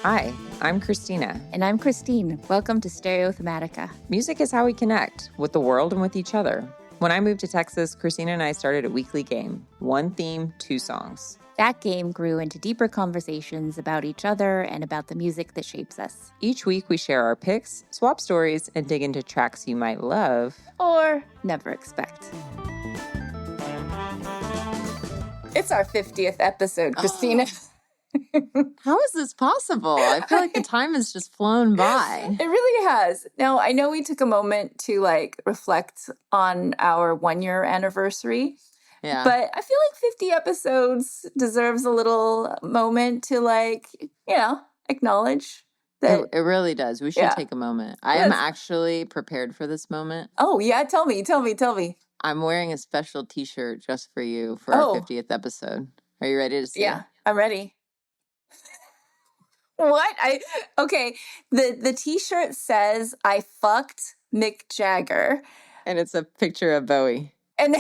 Hi, I'm Christina. And I'm Christine. Welcome to Stereo Thematica. Music is how we connect with the world and with each other. When I moved to Texas, Christina and I started a weekly game. One theme, two songs. That game grew into deeper conversations about each other and about the music that shapes us. Each week we share our picks, swap stories, and dig into tracks you might love or never expect. It's our 50th episode, Christina. How is this possible? I feel like the time has just flown by. It really has. Now, I know we took a moment to reflect on our 1-year anniversary. Yeah. But I feel like 50 episodes deserves a little moment to acknowledge that. It really does. We should take a moment. I am actually prepared for this moment. Oh, yeah. Tell me. I'm wearing a special t-shirt just for you for our 50th episode. Are you ready to see it? Yeah, I'm ready. What? Okay. The t-shirt says I fucked Mick Jagger. And it's a picture of Bowie. And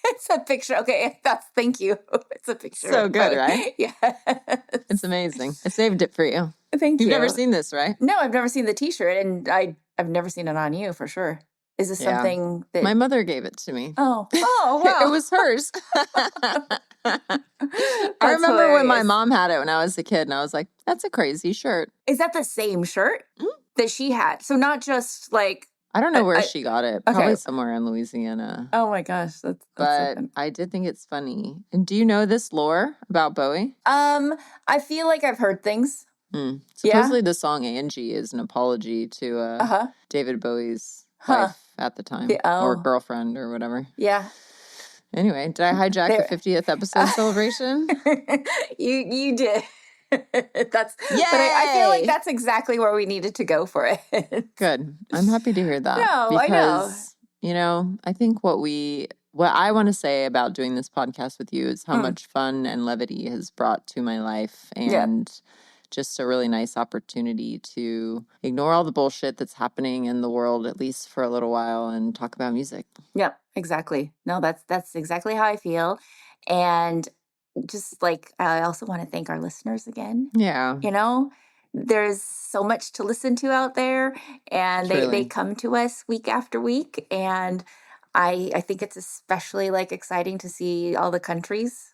it's a picture. Okay, thank you. It's a picture. So good, right? Yeah. It's amazing. I saved it for you. Thank you. You've never seen this, right? No, I've never seen the t-shirt, and I've never seen it on you for sure. Is this something that my mother gave it to me? Oh, wow. It was hers. I remember when my mom had it when I was a kid, and I was like, that's a crazy shirt. Is that the same shirt that she had? So not just I don't know where she got it. Probably somewhere in Louisiana. Oh my gosh, that's but I did think it's funny. And do you know this lore about Bowie? I feel like I've heard things. Supposedly the song Angie is an apology to David Bowie's wife at the time, or girlfriend or whatever. Yeah. Anyway, did I hijack the 50th episode celebration? You did. That's Yay! But I feel like that's exactly where we needed to go for it. Good. I'm happy to hear that. No, because, I think what I want to say about doing this podcast with you is how much fun and levity has brought to my life, and just a really nice opportunity to ignore all the bullshit that's happening in the world, at least for a little while, and talk about music. Yeah, exactly. No, that's exactly how I feel. And just I also want to thank our listeners again. Yeah. There's so much to listen to out there, and they come to us week after week. And I think it's especially exciting to see all the countries.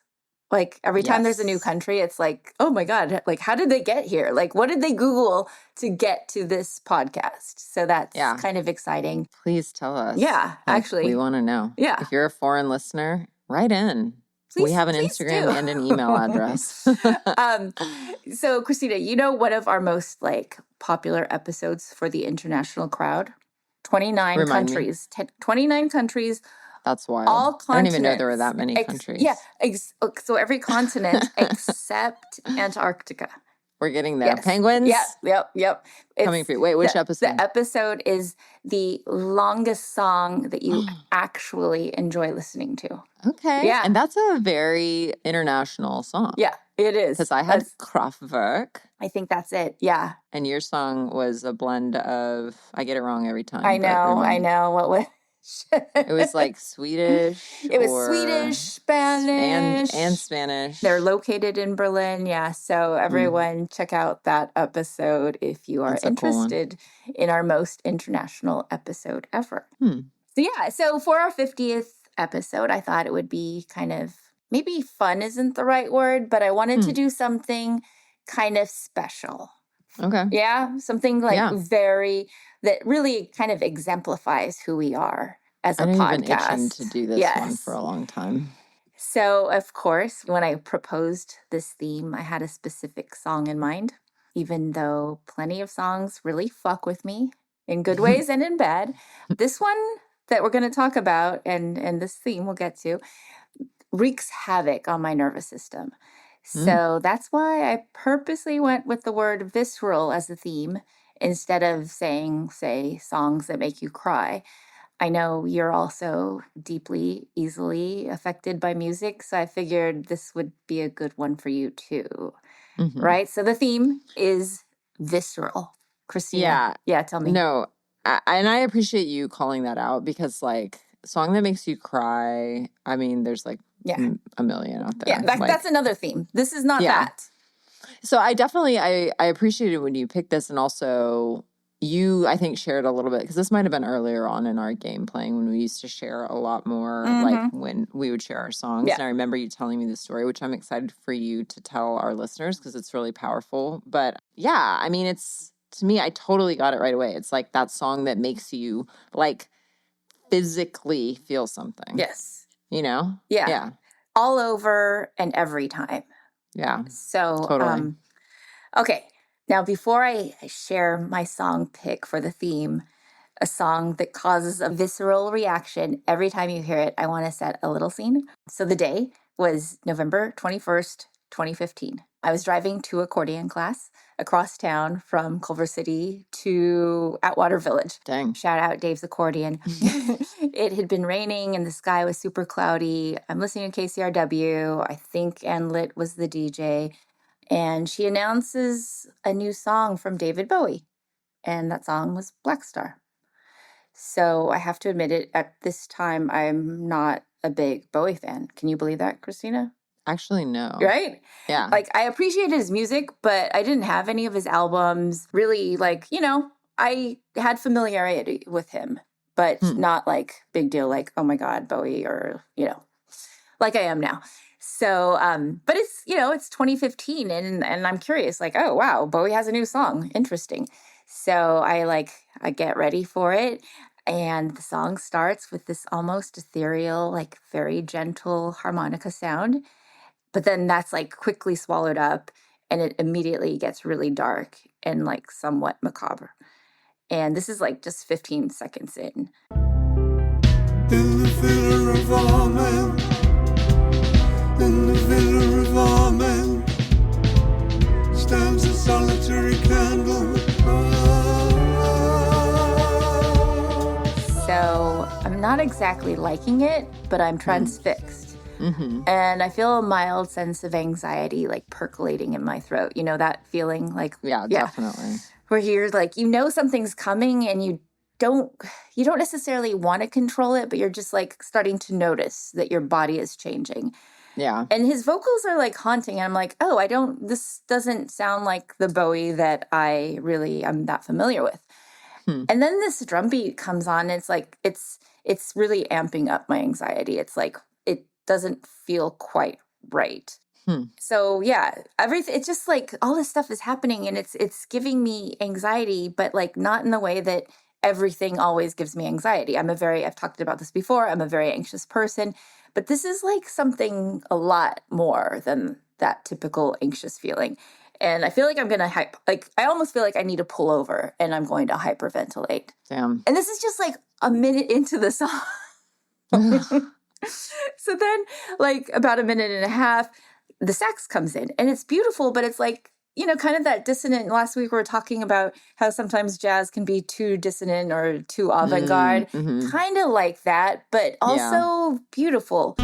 Every time there's a new country, it's oh my God, how did they get here? What did they Google to get to this podcast? So that's kind of exciting. Please tell us. Yeah, actually. We want to know. Yeah. If you're a foreign listener, write in. We have an Instagram and an email address. So, Christina, one of our most popular episodes for the international crowd? 29 countries. 29 countries. That's wild. All continents. I don't even know there were that many countries. Yeah. So every continent except Antarctica. We're getting there. Yes. Penguins? Yep. Coming for you. Wait, which episode? The episode is the longest song that you actually enjoy listening to. Okay. Yeah. And that's a very international song. Yeah, it is. Because I had Kraftwerk. I think that's it. Yeah. And your song was a blend of, I get it wrong every time. I know. What was it was Swedish. It was Swedish, Spanish. And Spanish. They're located in Berlin, yeah. So everyone check out that episode if you are interested in our most international episode ever. So for our 50th episode, I thought it would be kind of, maybe fun isn't the right word, but I wanted to do something kind of special. Okay. Yeah, something very, that really kind of exemplifies who we are as a podcast. I've been itching to do this one for a long time. So, of course, when I proposed this theme, I had a specific song in mind, even though plenty of songs really fuck with me in good ways and in bad. This one that we're going to talk about, and this theme we'll get to, wreaks havoc on my nervous system. So that's why I purposely went with the word visceral as a theme instead of saying, say, songs that make you cry. I know you're also deeply, easily affected by music, so I figured this would be a good one for you too, right? So the theme is visceral. Christina. Yeah, tell me. No, and I appreciate you calling that out because, song that makes you cry, I mean, there's a million out there. Yeah, that's another theme. This is not that. So I definitely, I appreciated when you picked this, and also you, I think, shared a little bit, because this might have been earlier on in our game playing when we used to share a lot more, like when we would share our songs. And I remember you telling me the story, which I'm excited for you to tell our listeners because it's really powerful. But yeah, I mean, it's, to me, I totally got it right away. It's like that song that makes you like physically feel something. Yes. You know? Yeah. Yeah. All over and every time. Yeah. So, Totally. okay. Now, before I share my song pick for the theme, a song that causes a visceral reaction every time you hear it, I want to set a little scene. So the day was November 21st, 2015. I was driving to accordion class across town from Culver City to Atwater Village. Dang. Shout out Dave's Accordion. It had been raining and the sky was super cloudy. I'm listening to KCRW. I think Ann Lit was the DJ. And she announces a new song from David Bowie. And that song was Black Star. So I have to admit it, at this time, I'm not a big Bowie fan. Can you believe that, Christina? Actually, no. Right? Yeah. Like, I appreciated his music, but I didn't have any of his albums. Really, like, I had familiarity with him, but not like big deal, like, oh my God, Bowie, or, like I am now. So, but it's, it's 2015 and I'm curious, like, oh, wow, Bowie has a new song. Interesting. So I get ready for it. And the song starts with this almost ethereal, like very gentle harmonica sound. But then that's like quickly swallowed up and it immediately gets really dark and like somewhat macabre. And this is like just 15 seconds in. In the filler of all men, in the filler of all men, stands a solitary candle. So I'm not exactly liking it, but I'm transfixed. Mm-hmm. And I feel a mild sense of anxiety like percolating in my throat. You know that feeling? Like, yeah, definitely. Where you're like, something's coming and you don't necessarily want to control it, but you're just like starting to notice that your body is changing. Yeah. And his vocals are like haunting. And I'm like, this doesn't sound like the Bowie that I'm that familiar with. And then this drum beat comes on. And it's like, it's really amping up my anxiety. It's like, it doesn't feel quite right. So yeah, it's just like all this stuff is happening and it's giving me anxiety, but like not in the way that everything always gives me anxiety. I've talked about this before. I'm a very anxious person, but this is like something a lot more than that typical anxious feeling. And I feel like I'm going to I almost feel like I need to pull over and I'm going to hyperventilate. Damn. And this is just like a minute into the song. So then like about a minute and a half, the sax comes in and it's beautiful, but it's like, kind of that dissonant. Last week we were talking about how sometimes jazz can be too dissonant or too avant-garde, kind of like that, but also beautiful.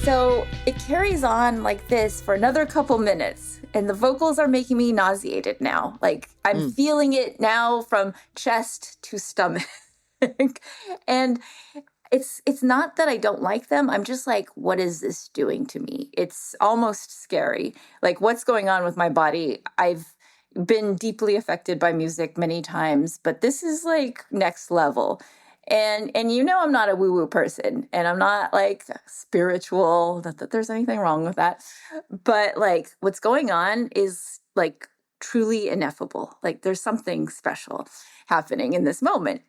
So it carries on like this for another couple minutes and the vocals are making me nauseated now. Like I'm feeling it now from chest to stomach. And it's not that I don't like them. I'm just like, what is this doing to me? It's almost scary. Like what's going on with my body? I've been deeply affected by music many times, but this is like next level. And I'm not a woo-woo person and I'm not like spiritual, not that there's anything wrong with that. But like what's going on is like truly ineffable. Like there's something special happening in this moment,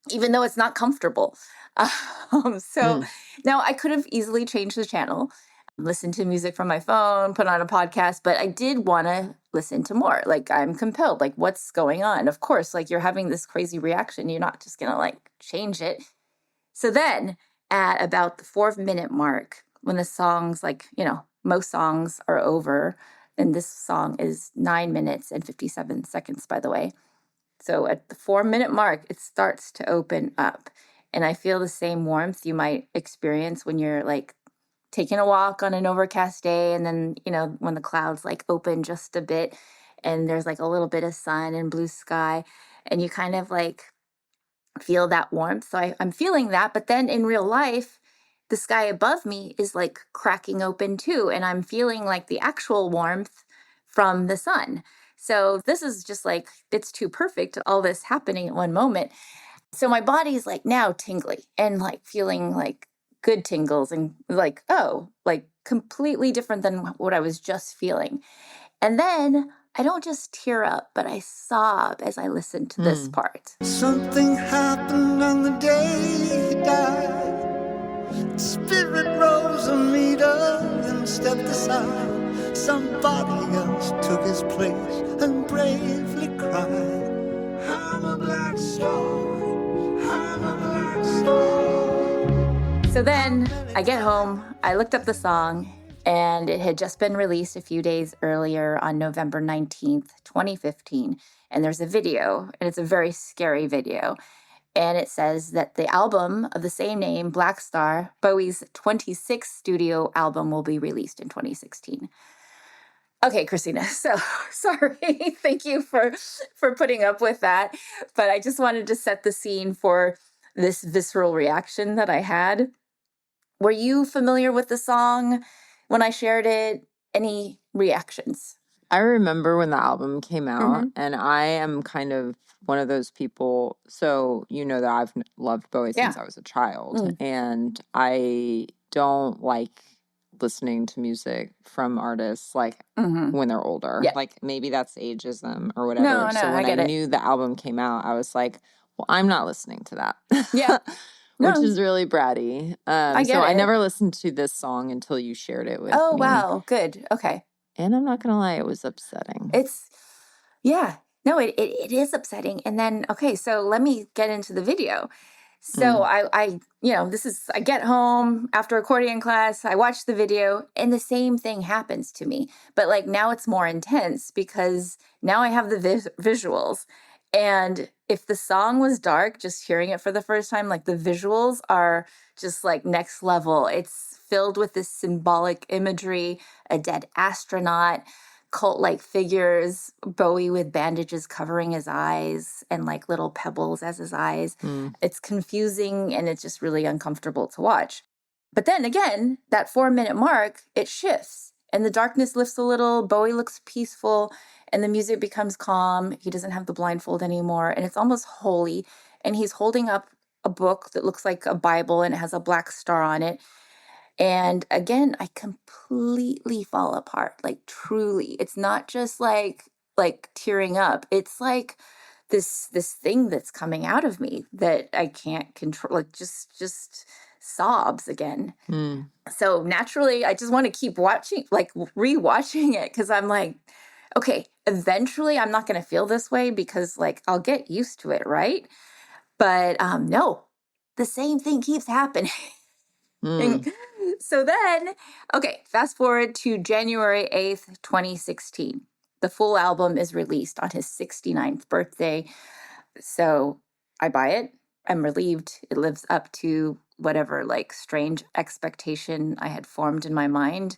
even though it's not comfortable. Now I could have easily changed the channel, listen to music from my phone, put on a podcast, but I did want to listen to more. Like I'm compelled, like what's going on? Of course, like you're having this crazy reaction. You're not just going to like change it. So then at about the 4-minute mark, when the songs like, most songs are over, and this song is 9 minutes and 57 seconds, by the way. So at the 4-minute mark, it starts to open up. And I feel the same warmth you might experience when you're like taking a walk on an overcast day, and then, when the clouds like open just a bit and there's like a little bit of sun and blue sky, and you kind of like feel that warmth. So I'm feeling that. But then in real life, the sky above me is like cracking open too. And I'm feeling like the actual warmth from the sun. So this is just like, it's too perfect, all this happening at one moment. So my body's like now tingly and like feeling like good tingles and like, oh, like completely different than what I was just feeling. And then I don't just tear up, but I sob as I listen to this part. Something happened on the day he died. Spirit rose a meter and stepped aside. Somebody else took his place and bravely cried, I'm a black star, I'm a black star. So then I get home, I looked up the song, and it had just been released a few days earlier on November 19th, 2015. And there's a video, and it's a very scary video. And it says that the album of the same name, Black Star, Bowie's 26th studio album, will be released in 2016. Okay, Christina, so sorry. Thank you for putting up with that. But I just wanted to set the scene for this visceral reaction that I had. Were you familiar with the song when I shared it? Any reactions? I remember when the album came out, and I am kind of one of those people. So, that I've loved Bowie since I was a child, and I don't like listening to music from artists like when they're older. Yeah. Like maybe that's ageism or whatever. No, so when I knew the album came out, I was like, well, I'm not listening to that. Yeah. Which is really bratty. I never listened to this song until you shared it with me. Oh, wow. Good. Okay. And I'm not going to lie, it was upsetting. It is upsetting. And then, okay, so let me get into the video. So I get home after accordion class, I watch the video, and the same thing happens to me. But like now it's more intense because now I have the visuals. And if the song was dark, just hearing it for the first time, like the visuals are just like next level. It's filled with this symbolic imagery, a dead astronaut, cult-like figures, Bowie with bandages covering his eyes and like little pebbles as his eyes. It's confusing and it's just really uncomfortable to watch. But then again, that 4-minute mark, it shifts and the darkness lifts a little, Bowie looks peaceful, and the music becomes calm. He doesn't have the blindfold anymore, and it's almost holy. And he's holding up a book that looks like a Bible, and it has a black star on it. And again, I completely fall apart, like truly. It's not just like tearing up. It's like this thing that's coming out of me that I can't control, like just sobs again. So naturally, I just want to keep watching, like rewatching it, because I'm like, okay, eventually I'm not going to feel this way because like I'll get used to it, right? But no, the same thing keeps happening. So then, okay, fast forward to January 8th, 2016. The full album is released on his 69th birthday. So I buy it. I'm relieved it lives up to whatever like strange expectation I had formed in my mind.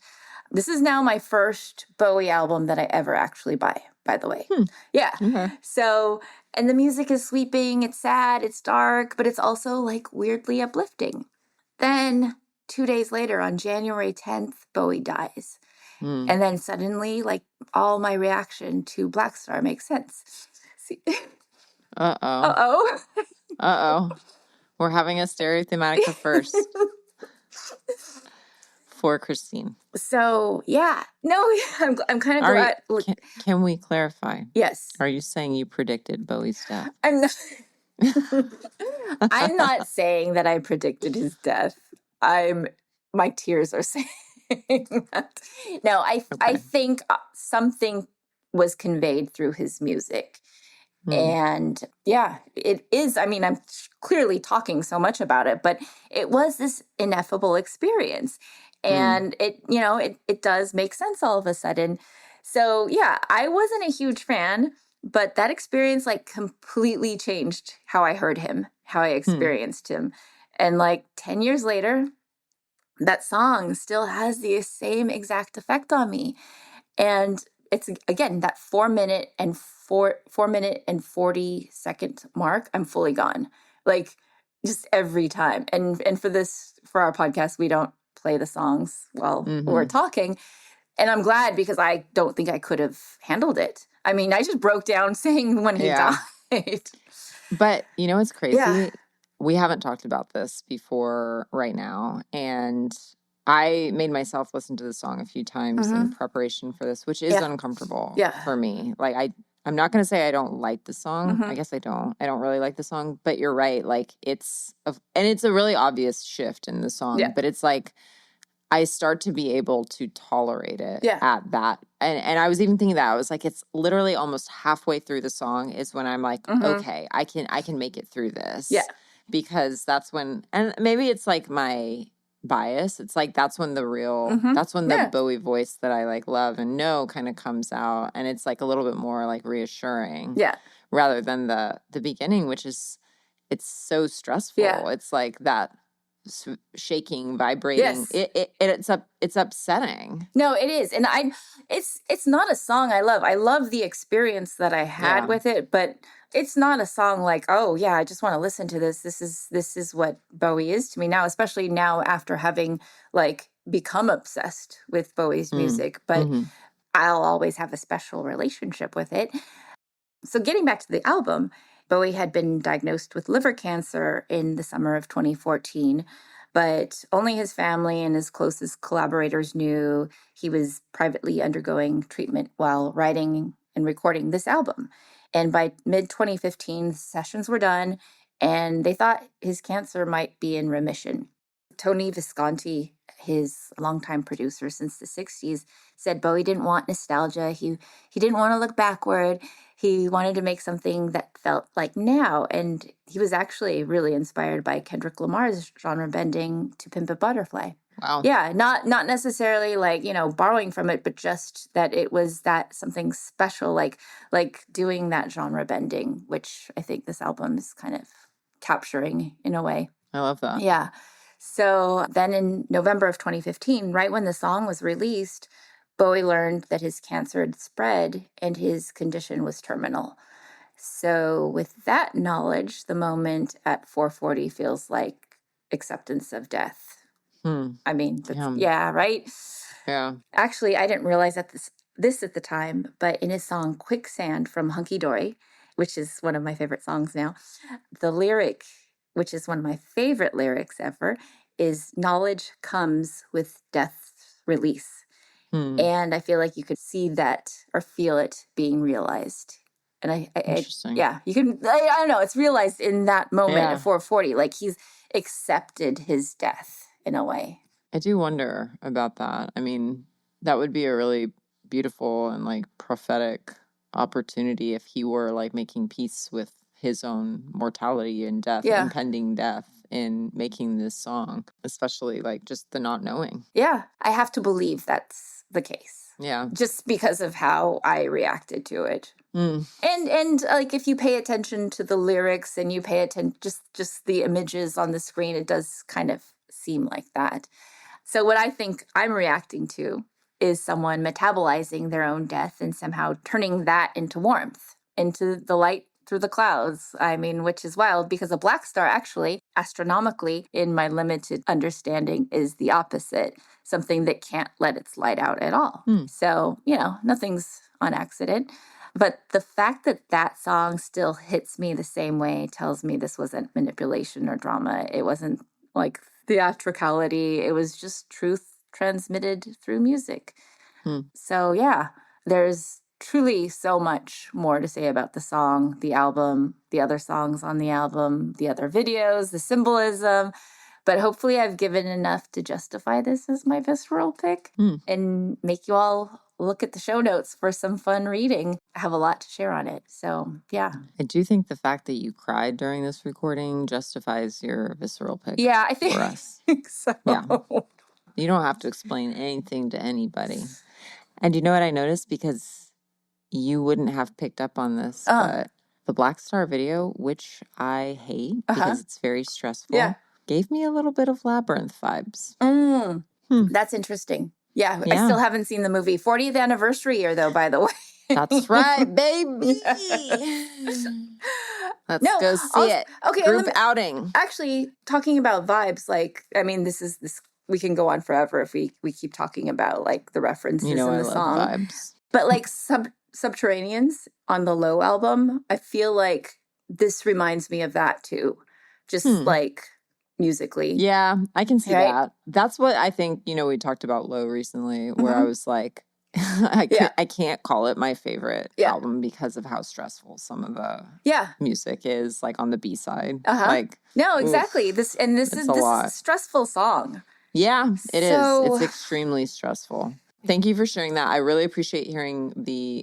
This is now my first Bowie album that I ever actually buy, by the way. Yeah. Okay. So, and the music is sweeping, it's sad, it's dark, but it's also like weirdly uplifting. Then 2 days later, on January 10th, Bowie dies. And then suddenly, like, all my reaction to Black Star makes sense. See? Uh-oh. We're having a stereothematic first. For Christine. So, yeah. No, I'm kind of glad. Can we clarify? Yes. Are you saying you predicted Bowie's death? I'm not. I'm not saying that I predicted his death. My tears are saying that. No, I think something was conveyed through his music. And yeah, it is. I mean, I'm clearly talking so much about it, but it was this ineffable experience. And it does make sense all of a sudden. So yeah, I wasn't a huge fan, but that experience like completely changed how I heard him, how I experienced him. And like 10 years later, that song still has the same exact effect on me. And it's, again, that 4 minute and 40-second mark, I'm fully gone. Like, just every time. And for our podcast, we don't play the songs while we're talking. And I'm glad, because I don't think I could have handled it. I mean, I just broke down saying when he died. But you know what's crazy? Yeah. We haven't talked about this before right now. And I made myself listen to the song a few times in preparation for this, which is uncomfortable for me. Like, I'm not going to say I don't like the song. I guess I don't. I don't really like the song. But you're right. Like, it's a really obvious shift in the song. Yeah. But it's like, I start to be able to tolerate it at that. And I was even thinking that. I was like, it's literally almost halfway through the song is when I'm like, okay, I can make it through this. Yeah. Because that's when, and maybe it's like my bias. It's like that's when the real, that's when the Bowie voice that I like love and know kind of comes out. And it's like a little bit more like reassuring. Yeah. Rather than the beginning, which is, it's so stressful. Yeah. It's like that shaking, vibrating. Yes. It's upsetting. No, it is. And it's not a song I love. I love the experience that I had with it, but it's not a song like, oh yeah, I just want to listen to this. This is what Bowie is to me now, especially now after having like become obsessed with Bowie's music, but I'll always have a special relationship with it. So getting back to the album, Bowie had been diagnosed with liver cancer in the summer of 2014, but only his family and his closest collaborators knew he was privately undergoing treatment while writing and recording this album. And by mid-2015, sessions were done, and they thought his cancer might be in remission. Tony Visconti, his longtime producer since the 60s, said Bowie didn't want nostalgia. He didn't want to look backward. He wanted to make something that felt like now. And he was actually really inspired by Kendrick Lamar's genre bending to Pimp a Butterfly. Wow. Yeah, not necessarily like, borrowing from it, but just that it was that something special, like doing that genre bending, which I think this album is kind of capturing in a way. I love that. Yeah. So then in November of 2015, right when the song was released, Bowie learned that his cancer had spread and his condition was terminal. So with that knowledge, the moment at 4:40 feels like acceptance of death. I mean, right? Yeah. Actually, I didn't realize that this at the time, but in his song Quicksand from Hunky Dory, which is one of my favorite songs now, the lyric, which is one of my favorite lyrics ever, is knowledge comes with death's release. And I feel like you could see that or feel it being realized. And Interesting. you can, I don't know, it's realized in that moment at 4:40, like he's accepted his death in a way. I do wonder about that. I mean, that would be a really beautiful and like prophetic opportunity if he were like making peace with his own mortality and death, impending death, in making this song, especially like just the not knowing. Yeah, I have to believe that's the case. Yeah. Just because of how I reacted to it. And like if you pay attention to the lyrics and you pay attention just the images on the screen, it does kind of seem like that. So what I think I'm reacting to is someone metabolizing their own death and somehow turning that into warmth, into the light through the clouds. I mean, which is wild because a black star actually, astronomically, in my limited understanding, is the opposite, something that can't let its light out at all. So, nothing's on accident. But the fact that that song still hits me the same way tells me this wasn't manipulation or drama. It wasn't like theatricality. It was just truth transmitted through music. So, yeah, there's truly so much more to say about the song, the album, the other songs on the album, the other videos, the symbolism. But hopefully I've given enough to justify this as my visceral pick and make you all look at the show notes for some fun reading. I have a lot to share on it. So, yeah. I do think the fact that you cried during this recording justifies your visceral pick. Yeah, I think, for us. So. Yeah. You don't have to explain anything to anybody. And you know what I noticed? Because you wouldn't have picked up on this, but the Black Star video, which I hate because it's very stressful. Yeah. gave me a little bit of Labyrinth vibes. That's interesting. Yeah, I still haven't seen the movie. 40th anniversary year, though, by the way. That's right, baby. Let's go see it. Okay, Group outing. Actually, talking about vibes, like, I mean, this we can go on forever if we keep talking about like the references in the song. Vibes. But like Subterraneans on the Low album, I feel like this reminds me of that too. Just like musically. Yeah, I can see that. That's what I think, we talked about Low recently, where I was like, I can't call it my favorite album because of how stressful some of the music is, like on the B side. Like, no, exactly. This is a stressful song. Yeah, it is. It's extremely stressful. Thank you for sharing that. I really appreciate hearing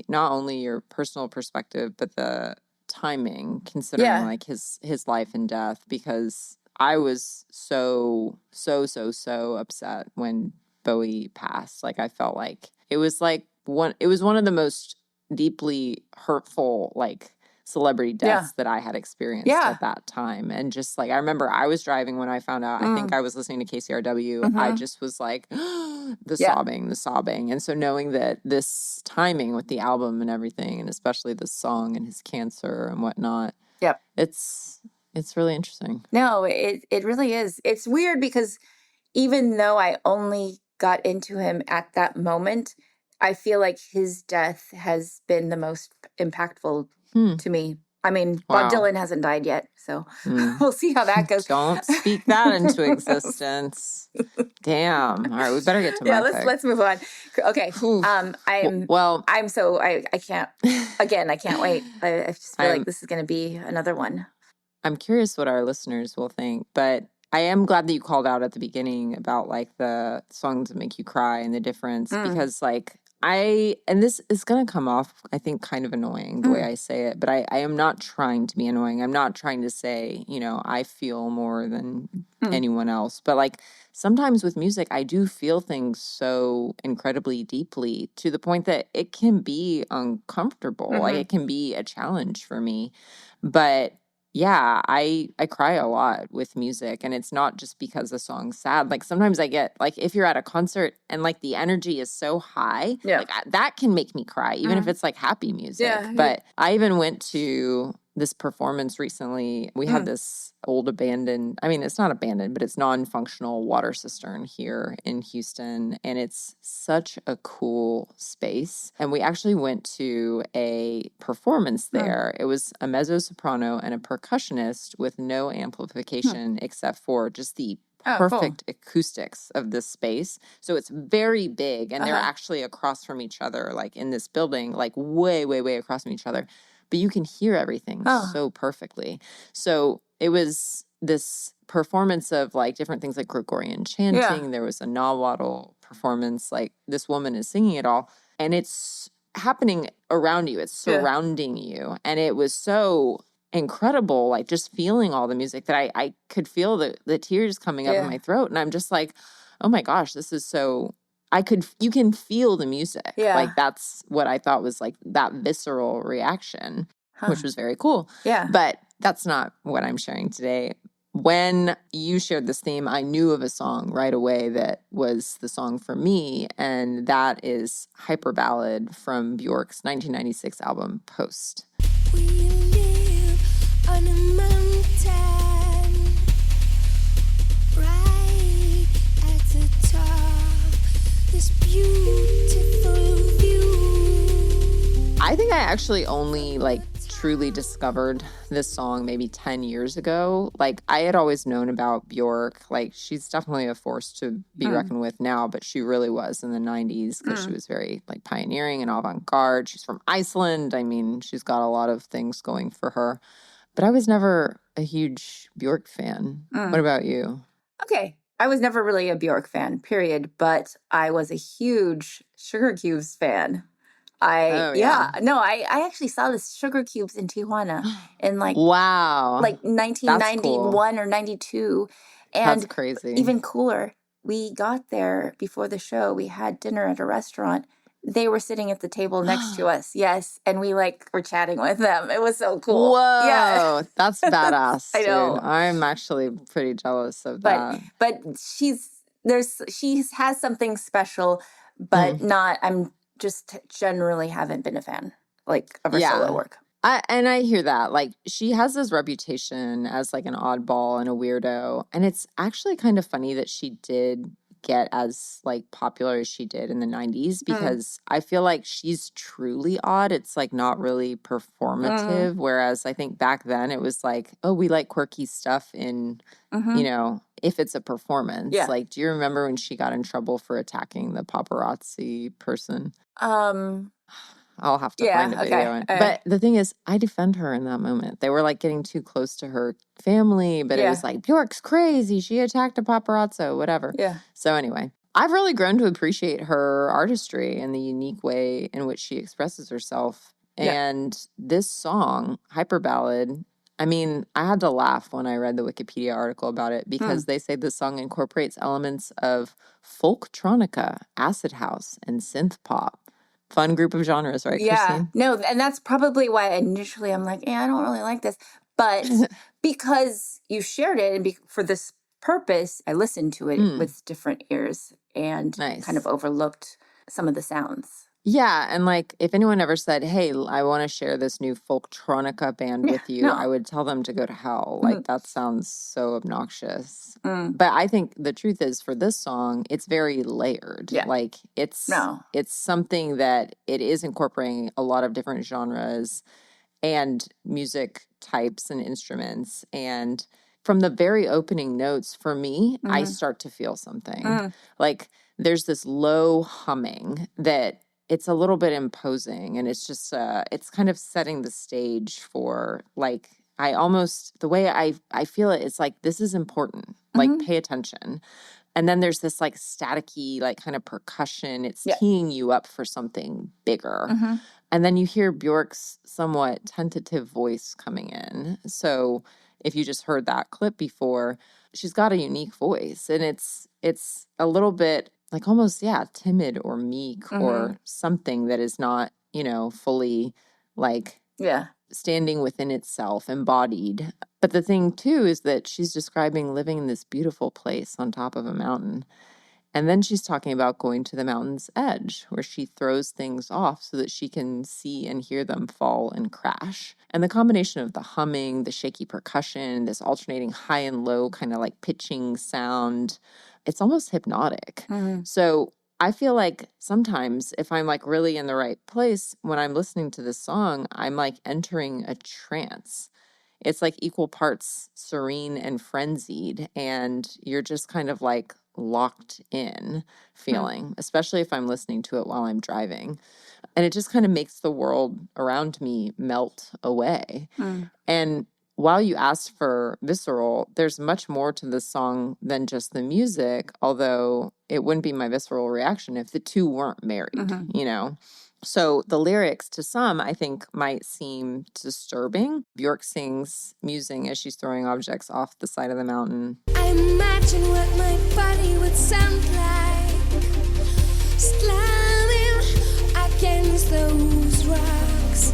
not only your personal perspective, but the timing, considering like his life and death, because I was so upset when Bowie passed. Like, I felt like it was one of the most deeply hurtful, like, celebrity deaths that I had experienced at that time. And just like, I remember I was driving when I found out. I think I was listening to KCRW. I just was like, the sobbing. And so knowing that this timing with the album and everything, and especially the song and his cancer and whatnot, it's really interesting. No, it really is. It's weird because even though I only got into him at that moment, I feel like his death has been the most impactful to me. I mean, Bob Dylan hasn't died yet, so we'll see how that goes. Don't speak that into existence. Damn. All right, we better get to my pick. Let's move on. Okay. I can't. Again, I can't wait. I just feel like this is going to be another one. I'm curious what our listeners will think, but I am glad that you called out at the beginning about like the songs that make you cry and the difference, because like and this is going to come off, I think, kind of annoying the way I say it, but I am not trying to be annoying. I'm not trying to say, I feel more than anyone else. But like sometimes with music, I do feel things so incredibly deeply to the point that it can be uncomfortable. Like it can be a challenge for me. But yeah, I cry a lot with music, and it's not just because the song's sad. Like sometimes I get like, if you're at a concert and like the energy is so high, like that can make me cry, even if it's like happy music. But I even went to this performance recently. We have this old abandoned, I mean, it's not abandoned, but it's non-functional water cistern here in Houston. And it's such a cool space. And we actually went to a performance there. It was a mezzo-soprano and a percussionist with no amplification except for just the perfect acoustics of this space. So it's very big, and they're actually across from each other, like in this building, like way, way, way across from each other. But you can hear everything so perfectly. So it was this performance of like different things like Gregorian chanting. There was a Nahuatl performance. Like this woman is singing it all, and it's happening around you. It's surrounding you. And it was so incredible, like just feeling all the music that I could feel the tears coming up in my throat. And I'm just like, oh my gosh, this is so... you can feel the music. Like that's what I thought was like that visceral reaction, which was very cool. But that's not what I'm sharing today. When you shared this theme, I knew of a song right away that was the song for me. And that is Hyper Ballad from Bjork's 1996 album, Post. We live on a mountain, right at the top. This beautiful view. I think I actually only like truly discovered this song maybe 10 years ago. Like I had always known about Bjork. Like she's definitely a force to be reckoned with now, but she really was in the 90s because she was very like pioneering and avant-garde. She's from Iceland. I mean, she's got a lot of things going for her. But I was never a huge Bjork fan. What about you? Okay. I was never really a Bjork fan, period, but I was a huge Sugar Cubes fan. I actually saw the Sugar Cubes in Tijuana in like 1991 or 92. And that's crazy. Even cooler, we got there before the show. We had dinner at a restaurant, They were sitting at the table next to us. Yes. And we like were chatting with them. It was so cool. Yeah. Whoa, that's badass, I dude. know. I'm actually pretty jealous of But that. she has something special, but not, I'm just generally haven't been a fan like of her solo work. I hear that. Like, she has this reputation as like an oddball and a weirdo. And it's actually kind of funny that she did get as like popular as she did in the 90s, because I feel like she's truly odd. It's like not really performative. Whereas I think back then it was like, oh, we like quirky stuff in, you know, if it's a performance. Yeah. Like, do you remember when she got in trouble for attacking the paparazzi person? I'll have to find a video. Okay. But the thing is, I defend her in that moment. They were like getting too close to her family, but it was like, Bjork's crazy. She attacked a paparazzo, whatever. Yeah. So anyway, I've really grown to appreciate her artistry and the unique way in which she expresses herself. And this song, Hyper Ballad, I mean, I had to laugh when I read the Wikipedia article about it, because they say this song incorporates elements of folktronica, acid house, and synth pop. Fun group of genres, right, Christine? No, and that's probably why initially I'm like, I don't really like this. But because you shared it and for this purpose, I listened to it with different ears and kind of overlooked some of the sounds. Yeah, and like if anyone ever said, hey, I want to share this new folktronica band with you, I would tell them to go to hell. Like, that sounds so obnoxious. But I think the truth is, for this song, it's very layered. Yeah. Like, it's something that it is incorporating a lot of different genres and music types and instruments. And from the very opening notes, for me, I start to feel something. Like, there's this low humming that it's a little bit imposing, and it's just it's kind of setting the stage for, like, the way I feel it, it's like, this is important, like, pay attention. And then there's this like staticky, like, kind of percussion. It's teeing you up for something bigger. And then you hear Bjork's somewhat tentative voice coming in. So if you just heard that clip before, she's got a unique voice, and it's a little bit like almost, timid or meek or something that is not, fully like standing within itself, embodied. But the thing too is that she's describing living in this beautiful place on top of a mountain. And then she's talking about going to the mountain's edge, where she throws things off so that she can see and hear them fall and crash. And the combination of the humming, the shaky percussion, this alternating high and low kind of like pitching sound, it's almost hypnotic. So I feel like sometimes if I'm like really in the right place, when I'm listening to this song, I'm like entering a trance. It's like equal parts serene and frenzied, and you're just kind of like locked in feeling, especially if I'm listening to it while I'm driving. And it just kind of makes the world around me melt away. And while you asked for Visceral, there's much more to this song than just the music, although it wouldn't be my visceral reaction if the two weren't married, So the lyrics, to some, I think, might seem disturbing. Bjork sings, musing as she's throwing objects off the side of the mountain. I imagine what my body would sound like, slamming against those rocks.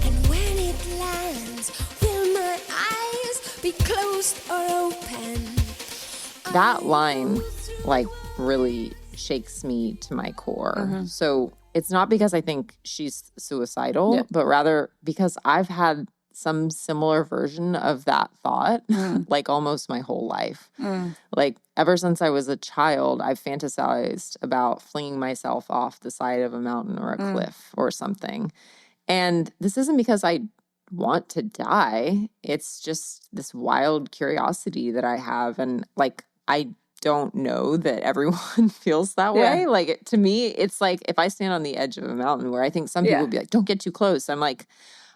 And when it lands, will my eyes be closed or open? That line, like, really shakes me to my core. So it's not because I think she's suicidal, but rather because I've had some similar version of that thought, like almost my whole life. Like, ever since I was a child, I've fantasized about flinging myself off the side of a mountain or a cliff or something. And this isn't because I want to die. It's just this wild curiosity that I have. And like, I don't know that everyone feels that way. Like, to me, it's like if I stand on the edge of a mountain, where I think some people would be like, don't get too close. I'm like,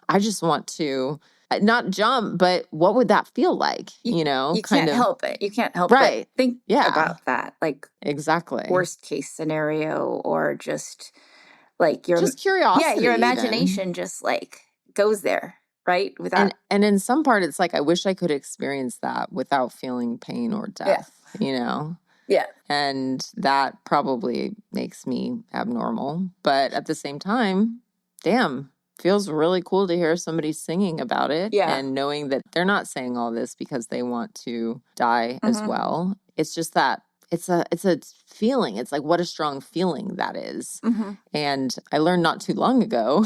I just want to not jump, but what would that feel like? You can't help it. You can't help but think about that. Like, exactly. Worst case scenario, or just like your curiosity. Yeah, your imagination just like goes there, right? Without and in some part, it's like I wish I could experience that without feeling pain or death. Yeah. And that probably makes me abnormal. But at the same time, damn, feels really cool to hear somebody singing about it and knowing that they're not saying all this because they want to die as well. It's just that it's a feeling. It's like, what a strong feeling that is. And I learned not too long ago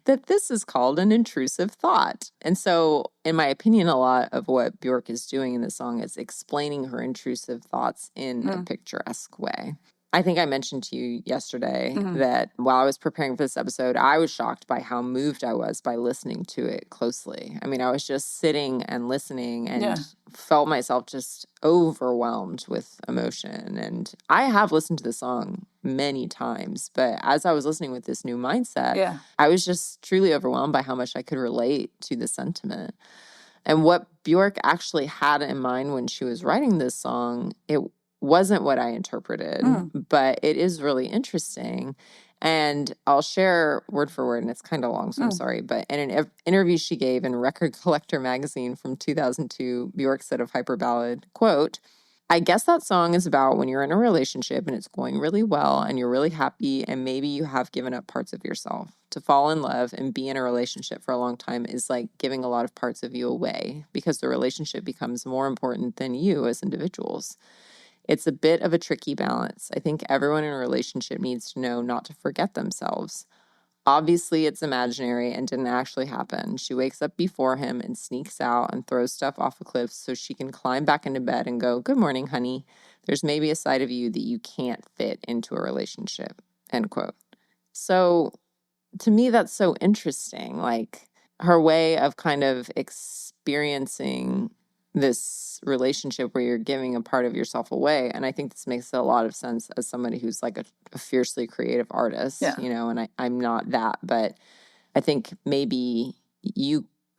that this is called an intrusive thought. And so, in my opinion, a lot of what Bjork is doing in the song is explaining her intrusive thoughts in a picturesque way. I think I mentioned to you yesterday that while I was preparing for this episode, I was shocked by how moved I was by listening to it closely. I mean, I was just sitting and listening and felt myself just overwhelmed with emotion. And I have listened to the song many times, but as I was listening with this new mindset, I was just truly overwhelmed by how much I could relate to the sentiment. And what Bjork actually had in mind when she was writing this song, it wasn't what I interpreted, but it is really interesting. And I'll share word for word, and it's kind of long, so I'm sorry. But in an interview she gave in Record Collector magazine from 2002, Bjork said of Hyper Ballad, quote, "I guess that song is about when you're in a relationship and it's going really well and you're really happy and maybe you have given up parts of yourself. To fall in love and be in a relationship for a long time is like giving a lot of parts of you away because the relationship becomes more important than you as individuals. It's a bit of a tricky balance. I think everyone in a relationship needs to know not to forget themselves. Obviously, it's imaginary and didn't actually happen. She wakes up before him and sneaks out and throws stuff off a cliff so she can climb back into bed and go, 'Good morning, honey. There's maybe a side of you that you can't fit into a relationship,' end quote." So to me, that's so interesting. Like her way of kind of experiencing this relationship where you're giving a part of yourself away. And I think this makes a lot of sense as somebody who's like a fiercely creative artist, you know, and I'm not that, but I think maybe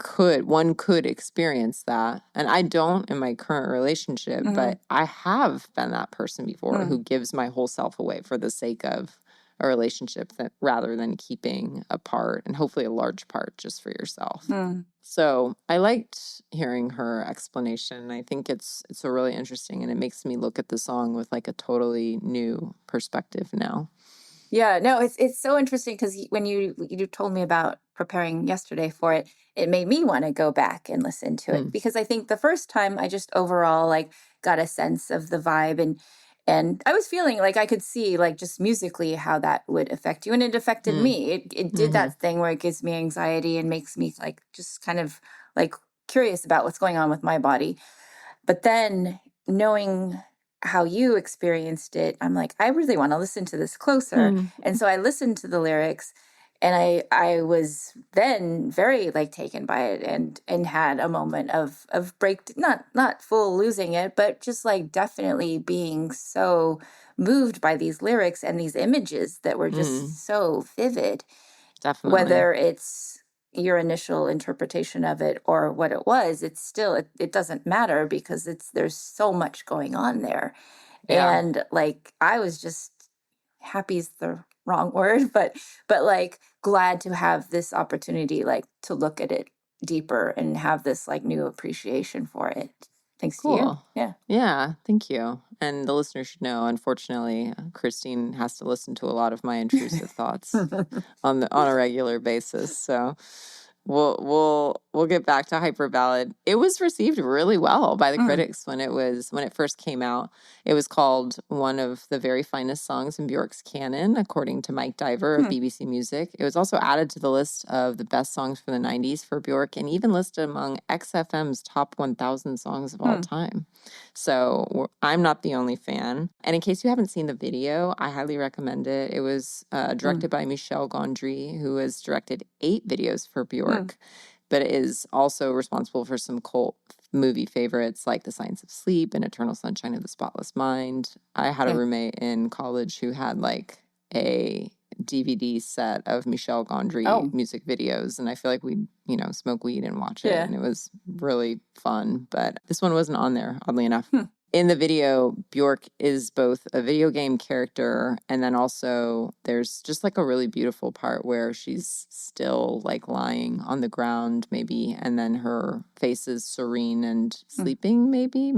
one could experience that. And I don't in my current relationship, but I have been that person before who gives my whole self away for the sake of a relationship that rather than keeping a part and hopefully a large part just for yourself. So I liked hearing her explanation. I think it's a really interesting, and it makes me look at the song with like a totally new perspective now. Yeah, no, it's so interesting because when you told me about preparing yesterday for it, it made me want to go back and listen to it because I think the first time I just overall like got a sense of the vibe and I was feeling like I could see like just musically how that would affect you, and it affected me. It did that thing where it gives me anxiety and makes me like just kind of like curious about what's going on with my body. But then knowing how you experienced it, I'm like, I really want to listen to this closer. And so I listened to the lyrics and I was then very like taken by it and had a moment of not full losing it, but just like definitely being so moved by these lyrics and these images that were just so vivid. Definitely. Whether it's your initial interpretation of it or what it was, it's still it doesn't matter because there's so much going on there. And like I was just happy is the wrong word, but like glad to have this opportunity like to look at it deeper and have this like new appreciation for it. Thanks to you. Yeah, thank you. And the listener should know, unfortunately, Christine has to listen to a lot of my intrusive thoughts on a regular basis. So we'll get back to Hyper Ballad. It was received really well by the critics when it first came out. It was called one of the very finest songs in Bjork's canon, according to Mike Diver of BBC Music. It was also added to the list of the best songs from the 90s for Bjork and even listed among XFM's top 1,000 songs of all time. So I'm not the only fan. And in case you haven't seen the video, I highly recommend it. It was directed by Michel Gondry, who has directed 8 videos for Bjork, but is also responsible for some cult movie favorites like The Science of Sleep and Eternal Sunshine of the Spotless Mind. I had a roommate in college who had like a DVD set of Michel Gondry music videos, and I feel like we'd, smoke weed and watch it, and it was really fun. But this one wasn't on there, oddly enough. In the video, Bjork is both a video game character, and then also there's just like a really beautiful part where she's still like lying on the ground maybe, and then her face is serene and sleeping maybe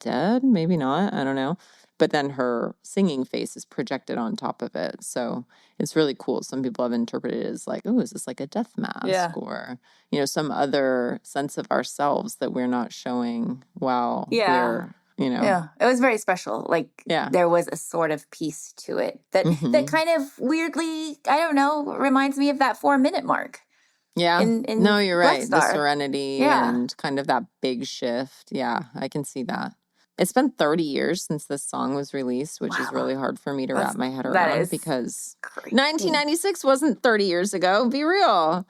dead, maybe not, I don't know. but then her singing face is projected on top of it. So it's really cool. Some people have interpreted it as like, oh, is this like a death mask or, some other sense of ourselves that we're not showing while we're, Yeah, it was very special. Like, there was a sort of piece to it that kind of weirdly, I don't know, reminds me of that 4-minute mark. Yeah. No, you're right. The serenity Yeah. and kind of that big shift. Yeah, I can see that. It's been 30 years since this song was released, which is really hard for me to wrap my head around because crazy. 1996 wasn't 30 years ago. Be real.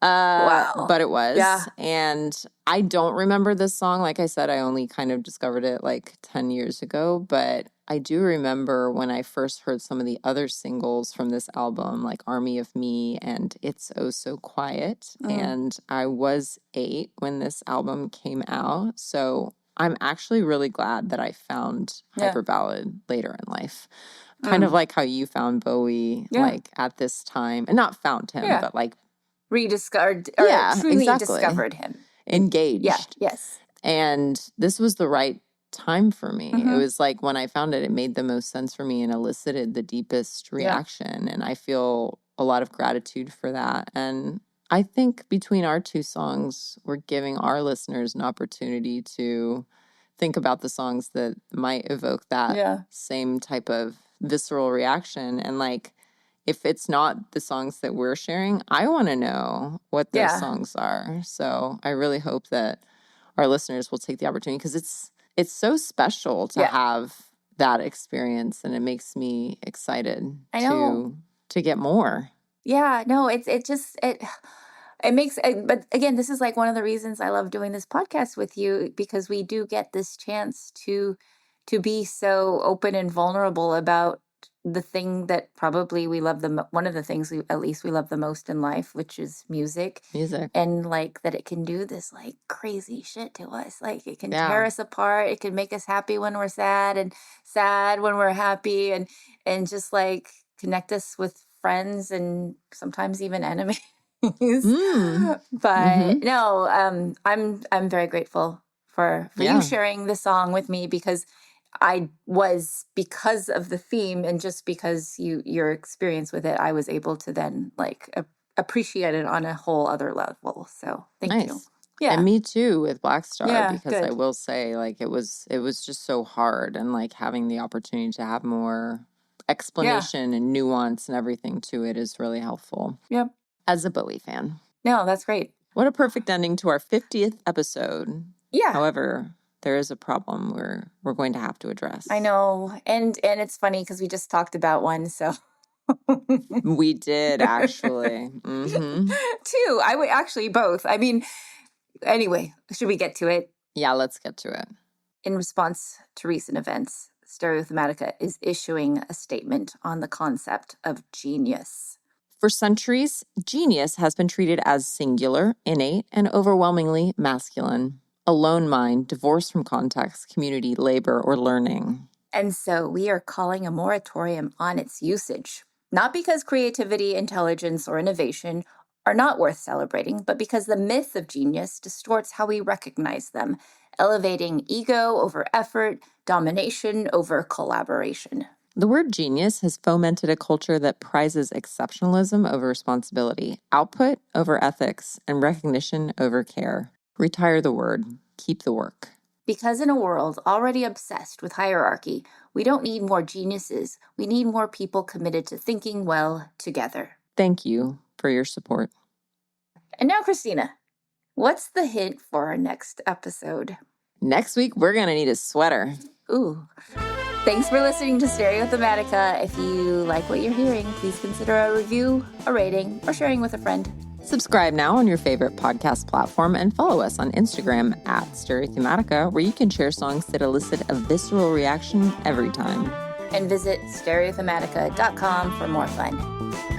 But it was. Yeah. And I don't remember this song. Like I said, I only kind of discovered it like 10 years ago. But I do remember when I first heard some of the other singles from this album, like Army of Me and It's Oh So Quiet. And I was 8 when this album came out. So I'm actually really glad that I found Hyper Ballad later in life. Kind of like how you found Bowie, like at this time. And not found him, but like rediscovered or truly discovered him. Engaged. Yeah, yes. And this was the right time for me. It was like when I found it, it made the most sense for me and elicited the deepest reaction. And I feel a lot of gratitude for that. And I think between our 2 songs, we're giving our listeners an opportunity to think about the songs that might evoke that same type of visceral reaction. And like, if it's not the songs that we're sharing, I want to know what those songs are. So I really hope that our listeners will take the opportunity because it's so special to have that experience, and it makes me excited to get more. Yeah, no, it makes, but again, this is like one of the reasons I love doing this podcast with you, because we do get this chance to be so open and vulnerable about the thing that probably we love one of the things we love the most in life, which is music, and like that it can do this like crazy shit to us. Like it can tear us apart. It can make us happy when we're sad and sad when we're happy, and just like connect us with friends and sometimes even enemies. But no, I'm very grateful for you sharing this song with me, because because of the theme and just because your experience with it, I was able to then like appreciate it on a whole other level. So thank you. Yeah. And me too with Black Star, because I will say like it was just so hard, and like having the opportunity to have more explanation and nuance and everything to it is really helpful. Yep. As a Bowie fan. No, that's great. What a perfect ending to our 50th episode. Yeah. However, there is a problem we're going to have to address. I know. And it's funny because we just talked about one, so. We did, actually. 2. I would actually both. I mean, anyway, should we get to it? Yeah, let's get to it. In response to recent events, Stereothematica is issuing a statement on the concept of genius. For centuries, genius has been treated as singular, innate, and overwhelmingly masculine. A lone mind, divorced from context, community, labor, or learning. And so we are calling a moratorium on its usage. Not because creativity, intelligence, or innovation are not worth celebrating, but because the myth of genius distorts how we recognize them, elevating ego over effort, domination over collaboration. The word genius has fomented a culture that prizes exceptionalism over responsibility, output over ethics, and recognition over care. Retire the word. Keep the work. Because in a world already obsessed with hierarchy, we don't need more geniuses. We need more people committed to thinking well together. Thank you for your support. And now, Christina, what's the hint for our next episode? Next week, we're going to need a sweater. Ooh. Thanks for listening to Stereothematica. If you like what you're hearing, please consider a review, a rating, or sharing with a friend. Subscribe now on your favorite podcast platform and follow us on Instagram at Stereothematica, where you can share songs that elicit a visceral reaction every time. And visit stereothematica.com for more fun.